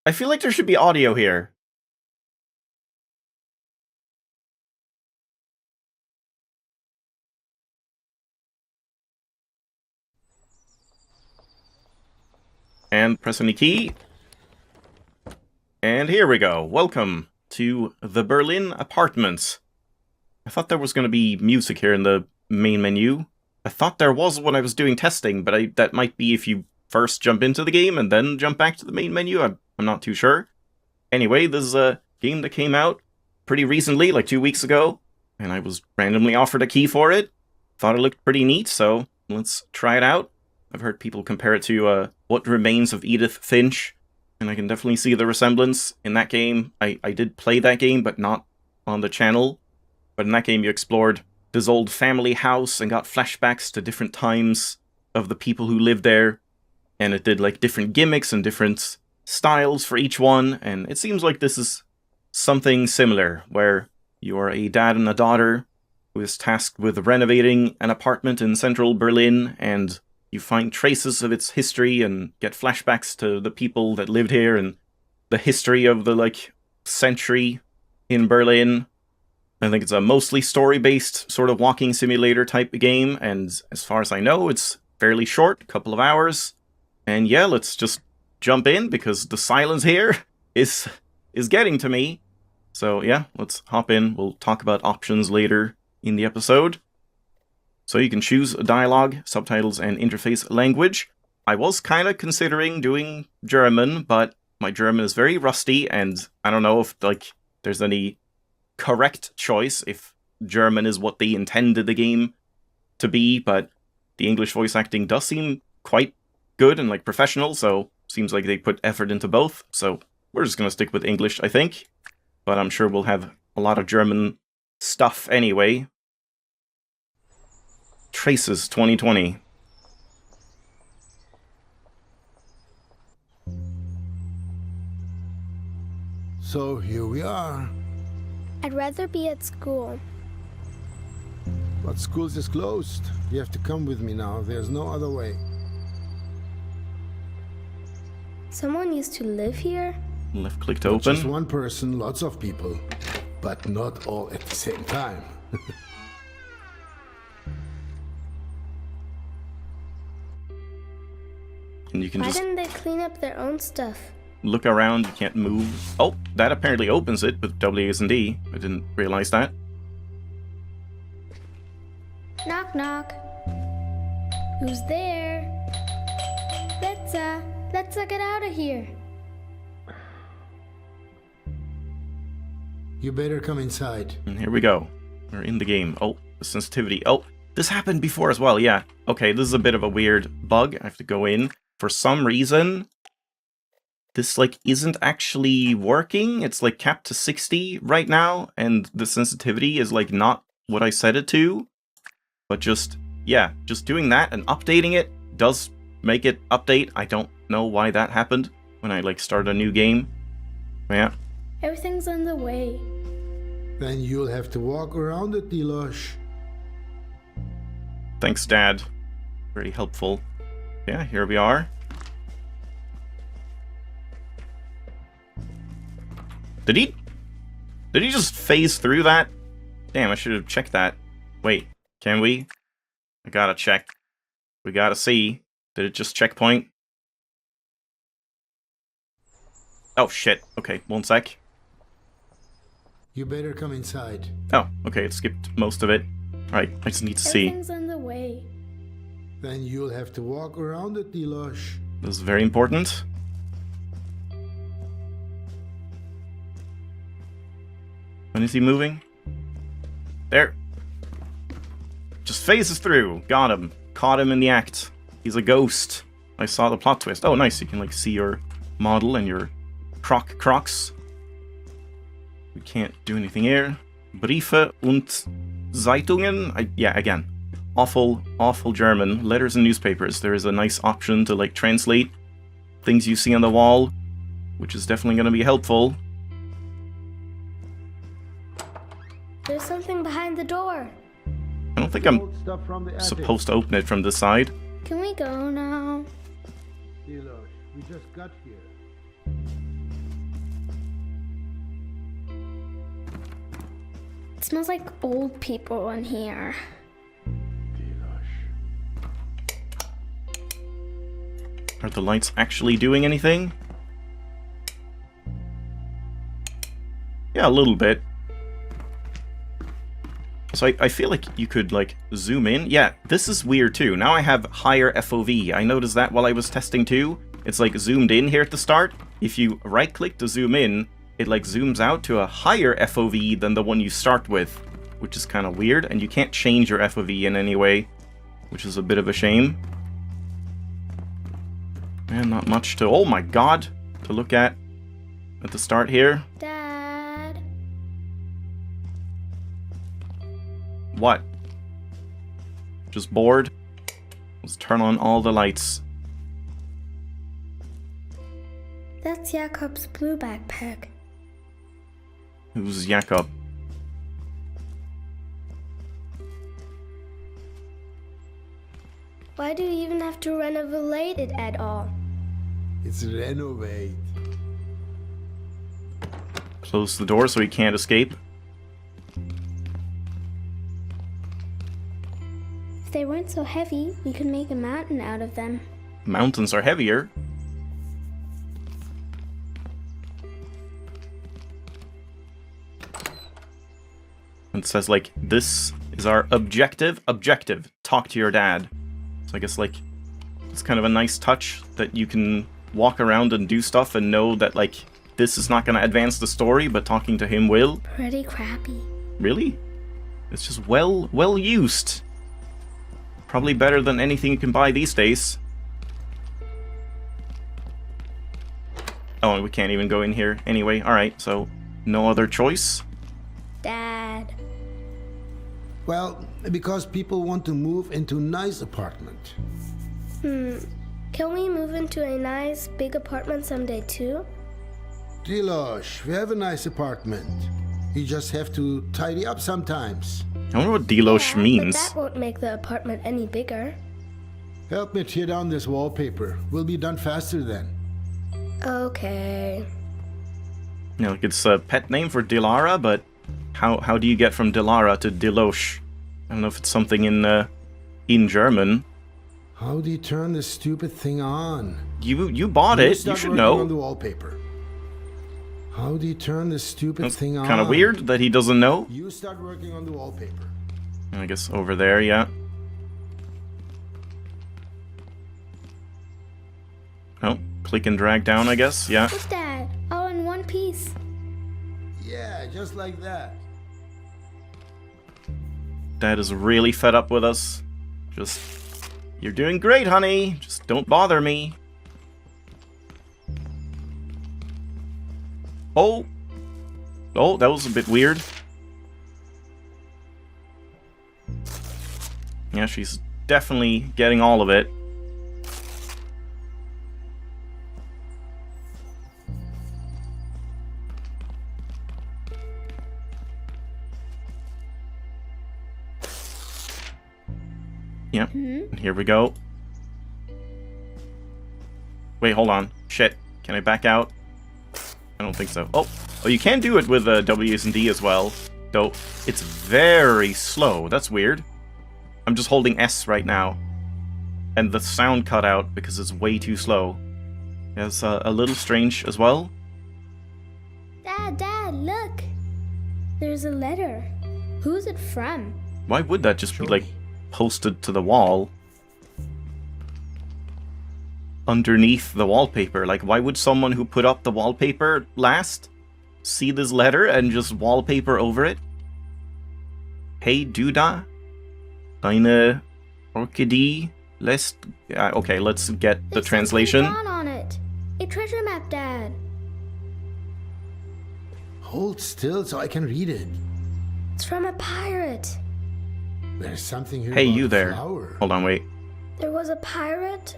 I feel like there should be audio here. And press any key. And here we go. Welcome to the Berlin apartments. I thought there was going to be music here in the main menu. I thought there was when I was doing testing, but that might be if you first jump into the game and then jump back to the main menu. I'm not too sure. Anyway, this is a game that came out pretty recently, like 2 weeks ago, and I was randomly offered a key for it. Thought it looked pretty neat, so let's try it out. I've heard people compare it to What Remains of Edith Finch, and I can definitely see the resemblance in that game. I did play that game, but not on the channel. But in that game, you explored this old family house and got flashbacks to different times of the people who lived there. And it did like different gimmicks and different styles for each one. And it seems like this is something similar, where you are a dad and a daughter who is tasked with renovating an apartment in central Berlin, and you find traces of its history and get flashbacks to the people that lived here and the history of the, like, century in Berlin. I think it's a mostly story-based sort of walking simulator type of game, and as far as I know, it's fairly short, a couple of hours. And yeah, let's just jump in, because the silence here is getting to me. So yeah, let's hop in. We'll talk about options later in the episode. So you can choose dialogue, subtitles, and interface language. I was kind of considering doing German, but my German is very rusty, and I don't know if, like, there's any correct choice, if German is what they intended the game to be, but the English voice acting does seem quite good and, like, professional, so seems like they put effort into both, so we're just gonna stick with English, I think. But I'm sure we'll have a lot of German stuff anyway. Traces 2020. So here we are. I'd rather be at school. But school's is closed. You have to come with me now. There's no other way. Someone used to live here? Left click to Not just open. one person, lots of people. But not all at the same time. And you can Why just didn't they clean up their own stuff? look around, you can't move. Oh, that apparently opens it with W, A, and D. I didn't realize that. Knock knock. Who's there? Let's get out of here. You better come inside. And here we go. We're in the game. Oh, the sensitivity. Oh, this happened before as well, yeah. Okay, this is a bit of a weird bug. I have to go in. For some reason, this, like, isn't actually working. It's, like, capped to 60 right now, and the sensitivity is, like, not what I set it to. But just, yeah, just doing that and updating it does make it update. I don't know why that happened when I, like, started a new game. But yeah. Everything's on the way. Then you'll have to walk around it, Delosh. Thanks, Dad. Very helpful. Yeah, here we are. Did he just phase through that? Damn, I should have checked that. Wait, can we? I gotta check. We gotta see. Did it just checkpoint? Oh, shit. Okay, 1 sec. You better come inside. Oh, okay, it skipped most of it. Alright, I just need to see. Everything's on the way. Then you'll have to walk around it, Delosh. This is very important. When is he moving? There. Just phases through. Got him. Caught him in the act. He's a ghost. I saw the plot twist. Oh, nice. You can, like, see your model and your Crocs. We can't do anything here. Briefe und Zeitungen. Yeah, again. Awful German. Letters and newspapers. There is a nice option to, like, translate things you see on the wall, which is definitely going to be helpful. There's something behind the door. I don't think I'm supposed to open it from this side. Can we go now? Delosh, we just got here. It smells like old people in here. Are the lights actually doing anything? Yeah, a little bit. So I feel like you could, like, zoom in. Yeah, this is weird, too. Now I have higher FOV. I noticed that while I was testing, too. It's, like, zoomed in here at the start. If you right-click to zoom in, it, like, zooms out to a higher FOV than the one you start with, which is kind of weird. And you can't change your FOV in any way, which is a bit of a shame. And not much to... Oh, my God! To look at the start here. Dad. What? Just bored? Let's turn on all the lights. That's Jakob's blue backpack. Who's Jakob? Why do you even have to renovate it at all? It's renovate. Close the door so he can't escape. If they weren't so heavy, we could make a mountain out of them. Mountains are heavier. It says, like, this is our objective. Objective. Talk to your dad. So I guess, like, it's kind of a nice touch that you can walk around and do stuff and know that, like, this is not going to advance the story, but talking to him will. Pretty crappy. Really? It's just well used. Probably better than anything you can buy these days. Oh, and we can't even go in here anyway. Alright, so no other choice. Dad. Well, because people want to move into nice apartment. Can we move into a nice, big apartment someday too? Dilosh, we have a nice apartment. You just have to tidy up sometimes. I wonder what Delosh Yeah, means. But that won't make the apartment any bigger. Help me tear down this wallpaper. We'll be done faster then. Okay. Yeah, like it's a pet name for Dilara, but how do you get from Dilara to Delosh? I don't know if it's something in German. How do you turn this stupid thing on? You bought it. You start should working on know. the wallpaper. How do you turn this stupid That's thing on? kind of weird that he doesn't know. You start working on the wallpaper. I guess over there, yeah. Oh, click and drag down, I guess. Yeah. Look, Dad. All in one piece. Yeah, just like that. Dad is really fed up with us. Just, you're doing great, honey. Just don't bother me. Oh. Oh, that was a bit weird. Yeah, she's definitely getting all of it. Yep. Here we go. Wait, hold on. Shit. Can I back out? I don't think so. Oh, you can do it with W's and D as well. Though it's very slow. That's weird. I'm just holding S right now. And the sound cut out because it's way too slow. It's a little strange as well. Dad, look. There's a letter. Who's it from? Why would that just be, like, posted to the wall? Underneath the wallpaper. Like, why would someone who put up the wallpaper last see this letter and just wallpaper over it? Hey, Duda? Deine Orchidee lässt... okay, let's get the There's translation. something drawn on it. A treasure map, Dad. Hold still so I can read it. It's from a pirate. There's something here Hey, about you a there. flower. Hold on, wait. There was a pirate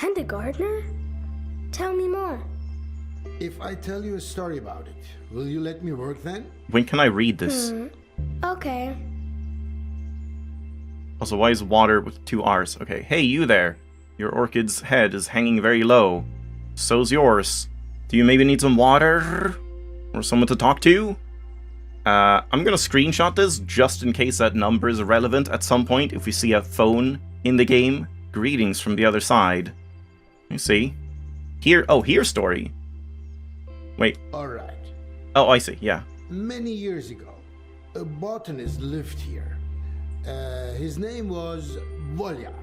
and a gardener? Tell me more. If I tell you a story about it, will you let me work then? When can I read this? Okay. Also, why is water with 2 R's? Okay, hey, you there. Your orchid's head is hanging very low. So's yours. Do you maybe need some water? Or someone to talk to? I'm gonna screenshot this just in case that number is relevant at some point if we see a phone in the game. Greetings from the other side. Let me see. Here, oh, here story. Wait. Alright. Oh, I see, yeah. Many years ago, a botanist lived here. His name was Volya.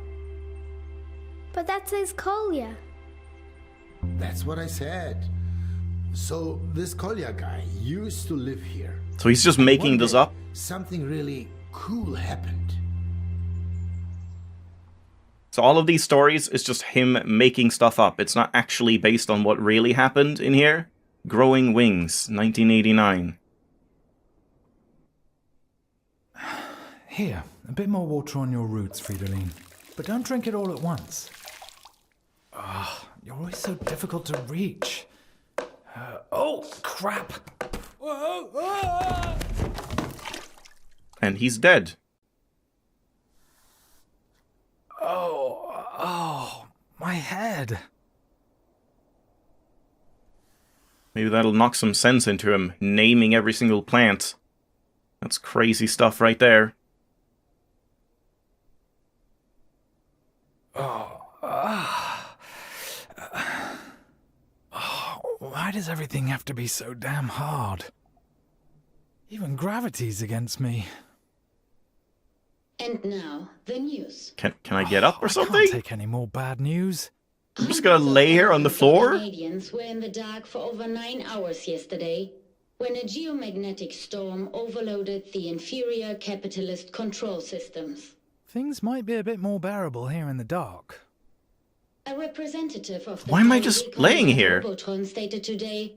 But that says Kolya. That's what I said. So this Kolya guy used to live here. So he's just making One this day, up? Something really cool happened. So all of these stories is just him making stuff up. It's not actually based on what really happened in here. Growing Wings, 1989. Here, a bit more water on your roots, Fridolin. But don't drink it all at once. You're always so difficult to reach. Oh, crap! And he's dead. Oh, my head. Maybe that'll knock some sense into him, naming every single plant. That's crazy stuff right there. Why does everything have to be so damn hard? Even gravity's against me. And now, the news. Can I get up or I something? can't take any more bad news. I'm just gonna lay here on the floor? Canadians were in the dark for over 9 hours yesterday when a geomagnetic storm overloaded the inferior capitalist control systems. Things might be a bit more bearable here in the dark. A representative of the Why am I Power just Recon laying here? Robotron stated today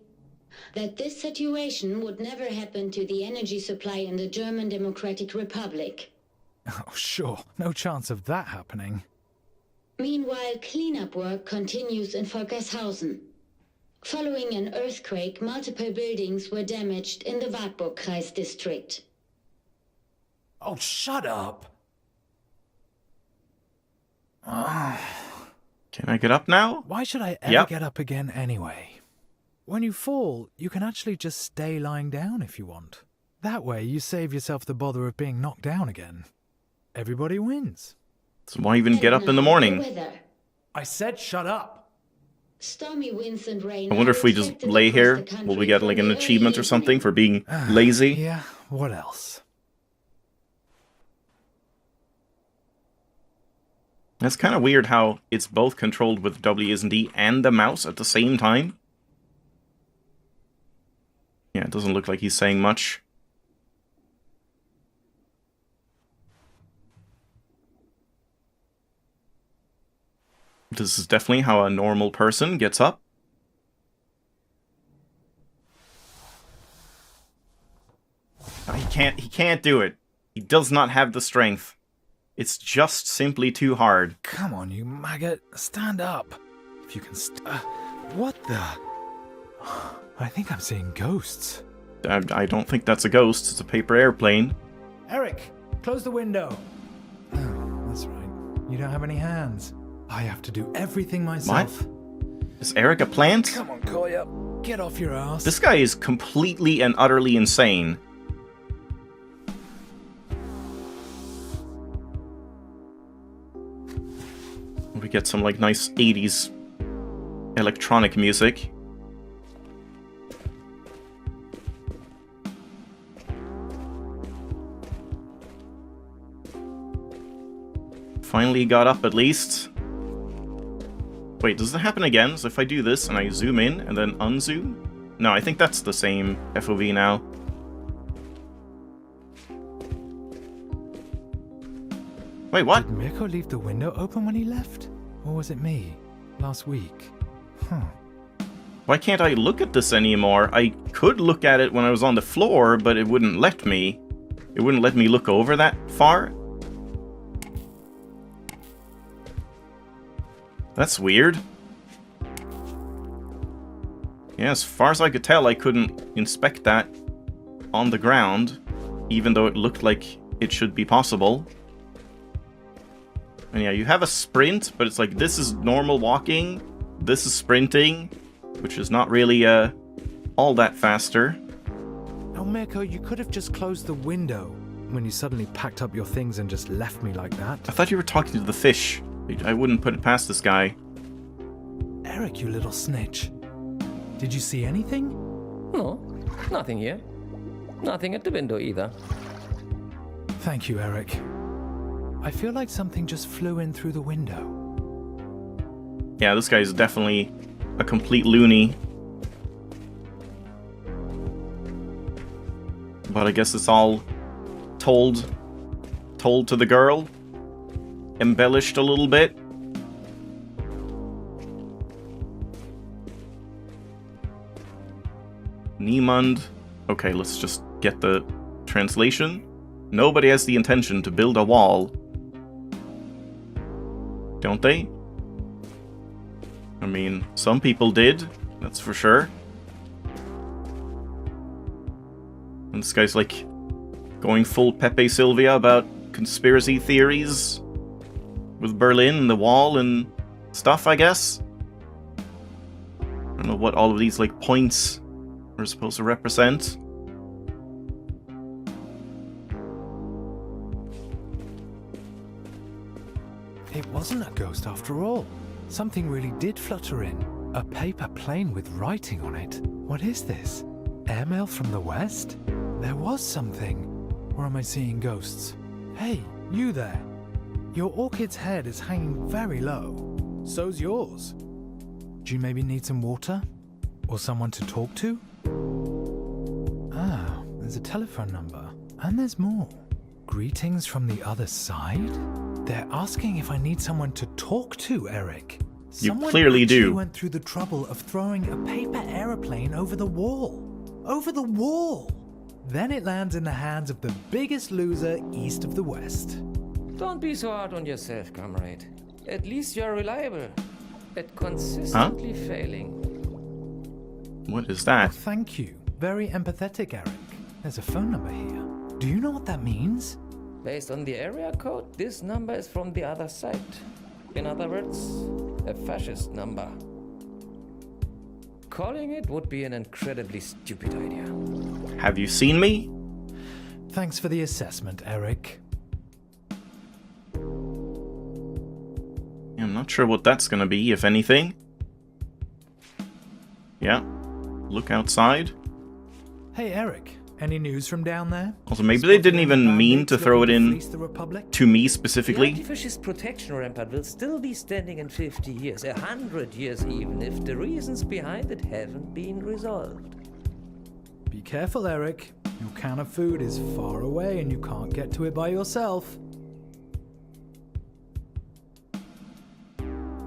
that this situation would never happen to the energy supply in the German Democratic Republic. Oh, sure. No chance of that happening. Meanwhile, cleanup work continues in Volkershausen. Following an earthquake, multiple buildings were damaged in the Wartburg-Kreis district. Oh, shut up! Can I get up now? Why should I ever Yep. get up again anyway? When you fall, you can actually just stay lying down if you want. That way, you save yourself the bother of being knocked down again. Everybody wins. So why even get And up in the now, morning? weather. I said shut up! Stormy winds and rain. I wonder are if we just expected lay across here, the country will we get from like an the early achievement or something evening. for being lazy? Yeah, what else? That's kind of weird how it's both controlled with WSD and the mouse at the same time. Yeah, it doesn't look like he's saying much. This is definitely how a normal person gets up. Oh, he can't do it. He does not have the strength. It's just simply too hard. Come on, you maggot. Stand up. If you can what the? I think I'm seeing ghosts. I don't think that's a ghost, it's a paper airplane. Eric, close the window. Oh, that's right. You don't have any hands. I have to do everything myself. Is Eric a plant? Come on, Kolya. Get off your ass. This guy is completely and utterly insane. We get some like nice 80s electronic music. Finally got up at least. Wait, does that happen again? So if I do this and I zoom in and then unzoom? No, I think that's the same FOV now. Wait, what? Did Mirko leave the window open when he left? Or was it me? Last week? Huh. Why can't I look at this anymore? I could look at it when I was on the floor, but it wouldn't let me. It wouldn't let me look over that far. That's weird. Yeah, as far as I could tell, I couldn't inspect that on the ground, even though it looked like it should be possible. And yeah, you have a sprint, but it's like this is normal walking, this is sprinting, which is not really all that faster. Oh, Mirko, you could have just closed the window when you suddenly packed up your things and just left me like that. I thought you were talking to the fish. I wouldn't put it past this guy. Eric, you little snitch. Did you see anything? No, nothing here. Nothing at the window either. Thank you, Eric. I feel like something just flew in through the window. Yeah, this guy's definitely a complete loony. But I guess it's all told to the girl. Embellished a little bit. Niemand. Okay, let's just get the translation. Nobody has the intention to build a wall. Don't they? I mean, some people did, that's for sure. And this guy's like going full Pepe Silvia about conspiracy theories with Berlin and the wall and stuff, I guess. I don't know what all of these like points are supposed to represent. It wasn't a ghost after all. Something really did flutter in. A paper plane with writing on it. What is this? Airmail from the west? There was something. Or am I seeing ghosts? Hey, you there. Your orchid's head is hanging very low. So's yours. Do you maybe need some water? Or someone to talk to? Ah, there's a telephone number. And there's more. Greetings from the other side? They're asking if I need someone to talk to, Eric. You clearly do. Someone went through the trouble of throwing a paper aeroplane over the wall. Over the wall! Then it lands in the hands of the biggest loser east of the west. Don't be so hard on yourself, comrade. At least you're reliable. At consistently failing. What is that? Oh, thank you. Very empathetic, Eric. There's a phone number here. Do you know what that means? Based on the area code, this number is from the other side. In other words, a fascist number. Calling it would be an incredibly stupid idea. Have you seen me? Thanks for the assessment, Eric. I'm not sure what that's gonna be, if anything. Yeah. Look outside. Hey, Eric. Any news from down there? Also, maybe they didn't even mean to throw it in to me The specifically. anti-fascist protection rampart will still be standing in 50 years, 100 years even, if the reasons behind it haven't been resolved. Be careful, Eric. Your can of food is far away and you can't get to it by yourself.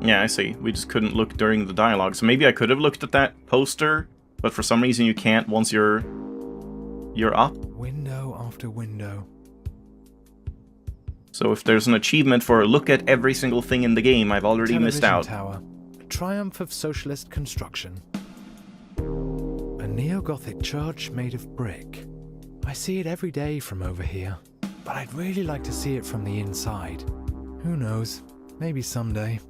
Yeah, I see. We just couldn't look during the dialogue. So maybe I could have looked at that poster, but for some reason you can't once you're up. Window after window. So if there's an achievement for look at every single thing in the game, I've already missed Television out. Tower. Triumph of socialist construction. A neo-Gothic church made of brick. I see it every day from over here, but I'd really like to see it from the inside. Who knows? Maybe someday.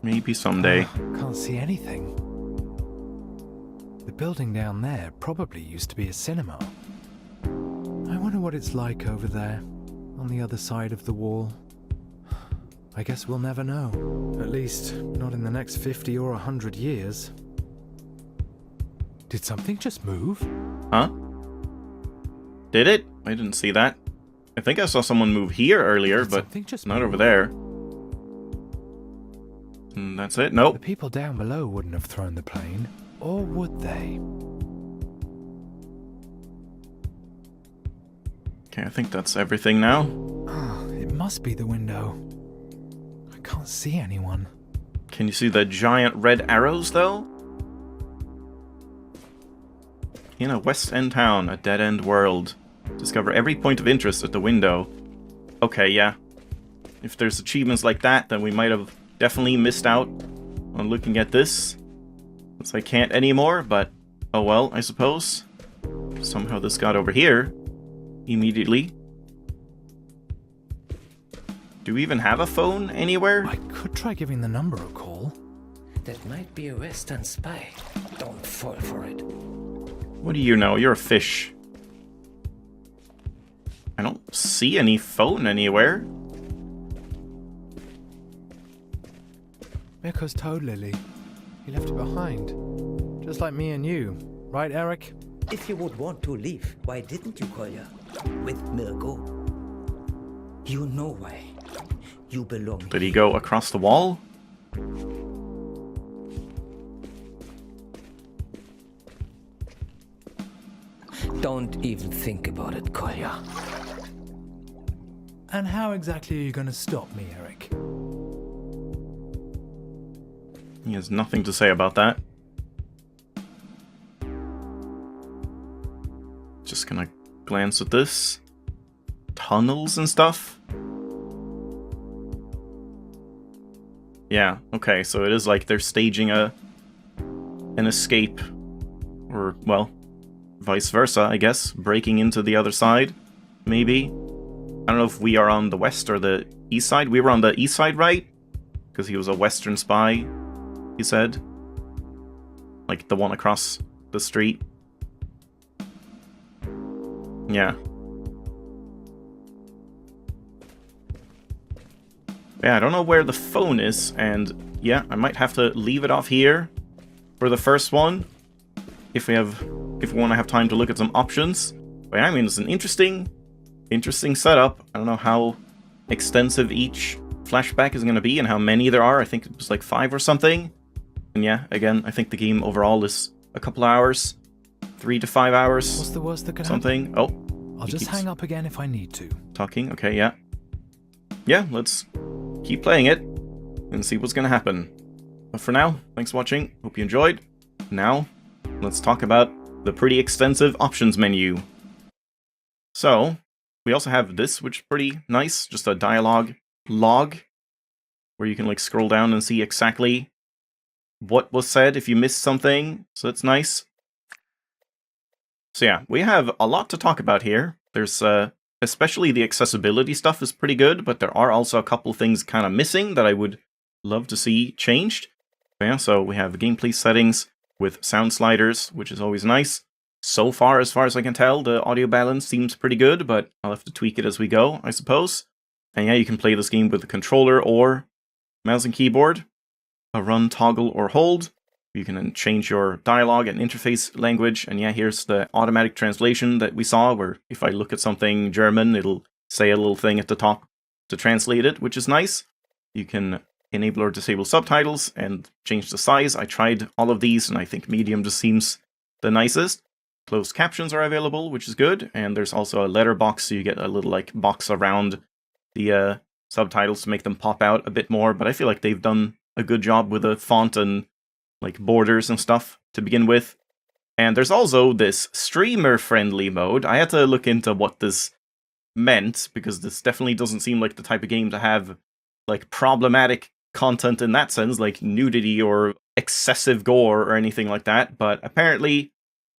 Maybe someday. Can't see anything. The building down there probably used to be a cinema. I wonder what it's like over there, on the other side of the wall. I guess we'll never know. At least, not in the next 50 or 100 years. Did something just move? Huh? Did it? I didn't see that. I think I saw someone move here earlier, Did but something just not move? over there. And that's it? Nope. The people down below wouldn't have thrown the plane, or would they? Okay, I think that's everything now. It must be the window. I can't see anyone. Can you see the giant red arrows, though? In a West End town, a dead-end world. Discover every point of interest at the window. Okay, yeah. If there's achievements like that, then we might have definitely missed out on looking at this. Since I can't anymore, but oh well, I suppose. Somehow this got over here immediately. Do we even have a phone anywhere? I could try giving the number a call. That might be a Western spy. Don't fall for it. What do you know? You're a fish. I don't see any phone anywhere. Mirko's toad lily. He left it behind. Just like me and you. Right, Eric? If you would want to leave, why didn't you, Kolya? With Mirko. You know why. You belong Did he go across the wall? Don't even think about it, Kolya. And how exactly are you going to stop me, Eric? He has nothing to say about that. Just gonna glance at this. Tunnels and stuff? Yeah, okay, so it is like they're staging an escape. Or, well, vice versa, I guess. Breaking into the other side, maybe. I don't know if we are on the west or the east side. We were on the east side, right? Because he was a western spy, he said. Like the one across the street. Yeah. Yeah, I don't know where the phone is, and yeah, I might have to leave it off here for the first one. If we want to have time to look at some options. But yeah, I mean, it's an interesting setup. I don't know how extensive each flashback is going to be and how many there are. I think it was like 5 or something. And yeah, again, I think the game overall is a couple hours. 3 to 5 hours. What's the worst that could something. happen? Oh. I'll just hang up again if I need to. Talking, okay, yeah. Yeah, let's keep playing it and see what's going to happen. But for now, thanks for watching. Hope you enjoyed. Now, let's talk about the pretty extensive options menu. So, we also have this, which is pretty nice. Just a dialogue log, where you can like scroll down and see exactly what was said if you missed something. So that's nice. So yeah, we have a lot to talk about here. There's, especially the accessibility stuff is pretty good, but there are also a couple things kind of missing that I would love to see changed. Yeah, so we have gameplay settings with sound sliders, which is always nice. So far as I can tell, the audio balance seems pretty good, but I'll have to tweak it as we go, I suppose. And yeah, you can play this game with a controller or mouse and keyboard, a run, toggle, or hold. You can then change your dialogue and interface language, and yeah, here's the automatic translation that we saw, where if I look at something German, it'll say a little thing at the top to translate it, which is nice. You can enable or disable subtitles and change the size. I tried all of these, and I think medium just seems the nicest. Closed captions are available, which is good, and there's also a letterbox, so you get a little like box around the subtitles to make them pop out a bit more, but I feel like they've done a good job with the font and like borders and stuff to begin with. And there's also this streamer-friendly mode. I had to look into what this meant, because this definitely doesn't seem like the type of game to have like problematic content in that sense, like nudity or excessive gore or anything like that, but apparently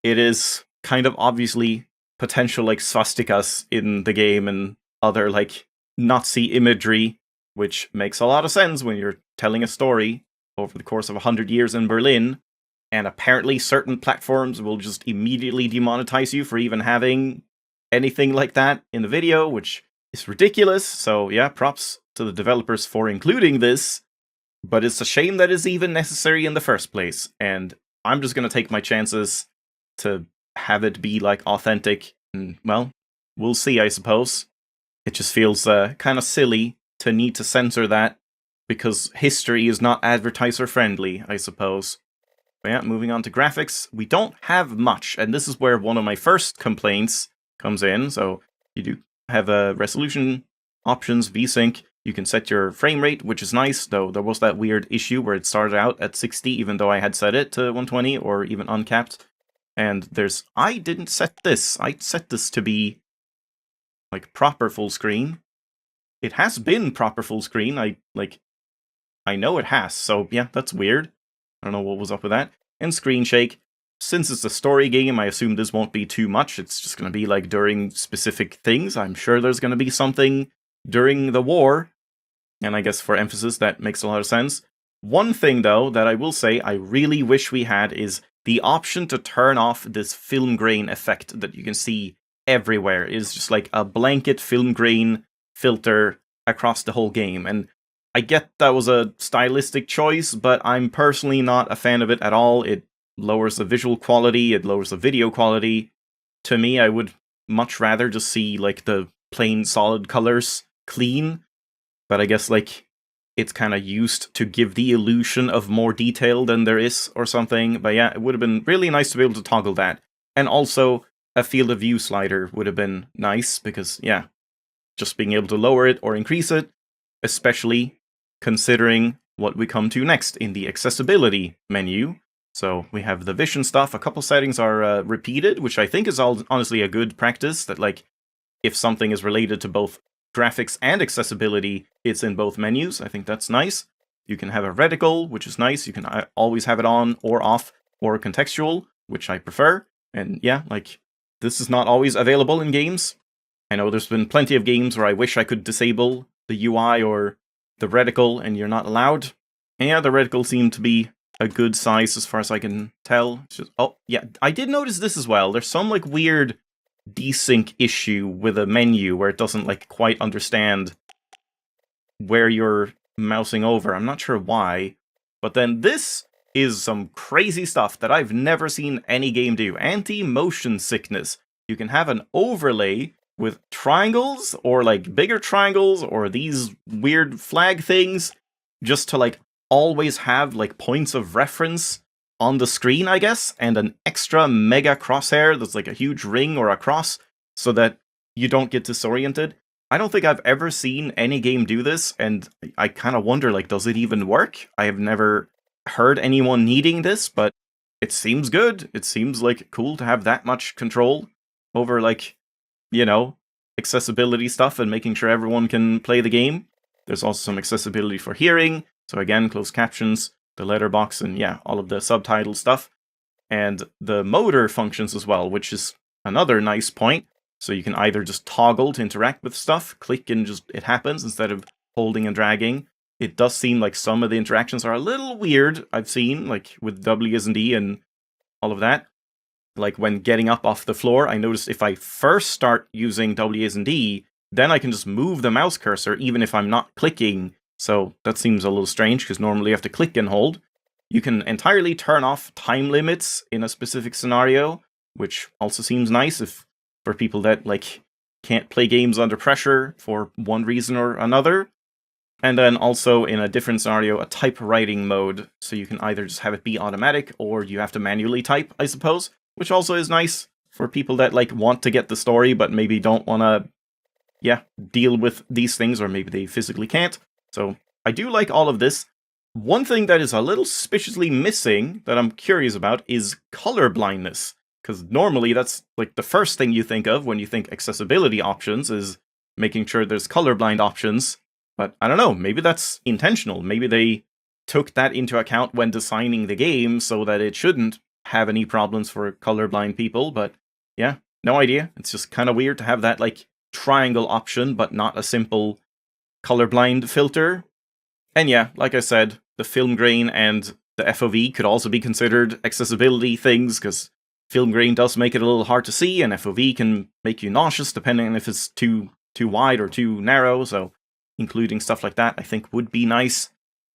it is kind of obviously potential like swastikas in the game and other like Nazi imagery, which makes a lot of sense when you're telling a story over the course of 100 years in Berlin, and apparently certain platforms will just immediately demonetize you for even having anything like that in the video, which is ridiculous. So yeah, props to the developers for including this, but it's a shame that it's even necessary in the first place, and I'm just gonna take my chances to have it be like authentic, and well, we'll see, I suppose. It just feels kind of silly to need to censor that, because history is not advertiser friendly, I suppose. But yeah, moving on to graphics, we don't have much, and this is where one of my first complaints comes in. So you do have resolution options, VSync. You can set your frame rate, which is nice, though there was that weird issue where it started out at 60, even though I had set it to 120 or even uncapped. And I didn't set this. I set this to be like proper full screen. It has been proper full screen. I know it has, so yeah, that's weird. I don't know what was up with that. And screen shake. Since it's a story game, I assume this won't be too much. It's just going to be like during specific things. I'm sure there's going to be something during the war. And I guess for emphasis, that makes a lot of sense. One thing, though, that I will say I really wish we had is the option to turn off this film grain effect that you can see everywhere is just like a blanket film grain filter across the whole game. And I get that was a stylistic choice, but I'm personally not a fan of it at all. It lowers the visual quality, it lowers the video quality. To me, I would much rather just see like the plain solid colors clean, but I guess like it's kind of used to give the illusion of more detail than there is or something. But yeah, it would have been really nice to be able to toggle that. And also, a field of view slider would have been nice, because yeah, just being able to lower it or increase it, especially considering what we come to next in the accessibility menu. So we have the vision stuff. A couple settings are repeated, which I think is honestly a good practice, that like if something is related to both graphics and accessibility, it's in both menus. I think that's nice. You can have a reticle, which is nice. You can always have it on or off, or contextual, which I prefer. And yeah, like, this is not always available in games. I know there's been plenty of games where I wish I could disable the UI or the reticle, and you're not allowed. And yeah, the reticle seemed to be a good size as far as I can tell. Oh, yeah, I did notice this as well. There's some, like, weird desync issue with a menu where it doesn't, like, quite understand where you're mousing over. I'm not sure why. But then this is some crazy stuff that I've never seen any game do. Anti-motion sickness. You can have an overlay with triangles, or like bigger triangles, or these weird flag things, just to like always have like points of reference on the screen, I guess, and an extra mega crosshair that's like a huge ring or a cross, so that you don't get disoriented. I don't think I've ever seen any game do this, and I kind of wonder, like, does it even work? I have never heard anyone needing this, but it seems good. It seems like cool to have that much control over, like, you know, accessibility stuff and making sure everyone can play the game. There's also some accessibility for hearing, so again, closed captions, the letterbox, and yeah, all of the subtitle stuff. And the motor functions as well, which is another nice point. So you can either just toggle to interact with stuff, click and just it happens instead of holding and dragging. It does seem like some of the interactions are a little weird, I've seen, like with WSD and all of that. Like when getting up off the floor, I noticed if I first start using WSD, then I can just move the mouse cursor even if I'm not clicking. So that seems a little strange, because normally you have to click and hold. You can entirely turn off time limits in a specific scenario, which also seems nice for people that like can't play games under pressure for one reason or another. And then also in a different scenario, a typewriting mode, so you can either just have it be automatic or you have to manually type, I suppose, which also is nice for people that like want to get the story but maybe don't want to, yeah, deal with these things, or maybe they physically can't. So I do like all of this. One thing that is a little suspiciously missing that I'm curious about is color blindness. Because normally that's like the first thing you think of when you think accessibility options, is making sure there's colorblind options. But I don't know, maybe that's intentional. Maybe they took that into account when designing the game so that it shouldn't have any problems for colorblind people. But yeah, no idea. It's just kind of weird to have that like triangle option, but not a simple colorblind filter. And yeah, like I said, the film grain and the FOV could also be considered accessibility things, because film grain does make it a little hard to see, and FOV can make you nauseous depending on if it's too wide or too narrow, so including stuff like that I think would be nice.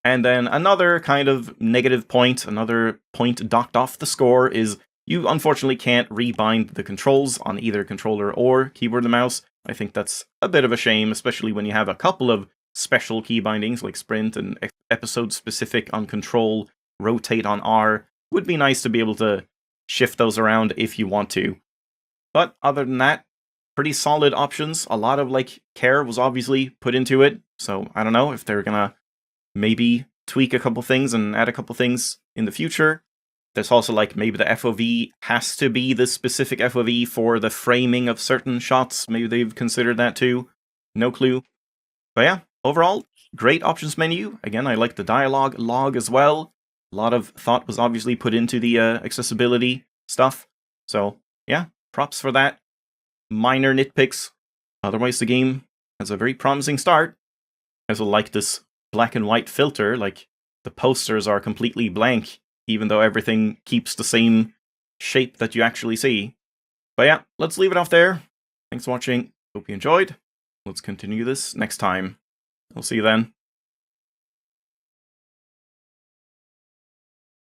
And then another kind of negative point, another point docked off the score, is you unfortunately can't rebind the controls on either controller or keyboard and mouse. I think that's a bit of a shame, especially when you have a couple of special key bindings like sprint and episode specific on control, rotate on R. Would be nice to be able to shift those around if you want to. But other than that, pretty solid options. A lot of like care was obviously put into it, so I don't know if they're gonna maybe tweak a couple things and add a couple things in the future. There's also like maybe the FOV has to be the specific FOV for the framing of certain shots. Maybe they've considered that too. No clue. But yeah, overall, great options menu. Again, I like the dialogue log as well. A lot of thought was obviously put into the accessibility stuff. So yeah, props for that. Minor nitpicks. Otherwise, the game has a very promising start. I also like this black and white filter. Like, the posters are completely blank even though everything keeps the same shape that you actually see. But yeah, let's leave it off there. Thanks for watching. Hope you enjoyed. Let's continue this next time. I'll see you then.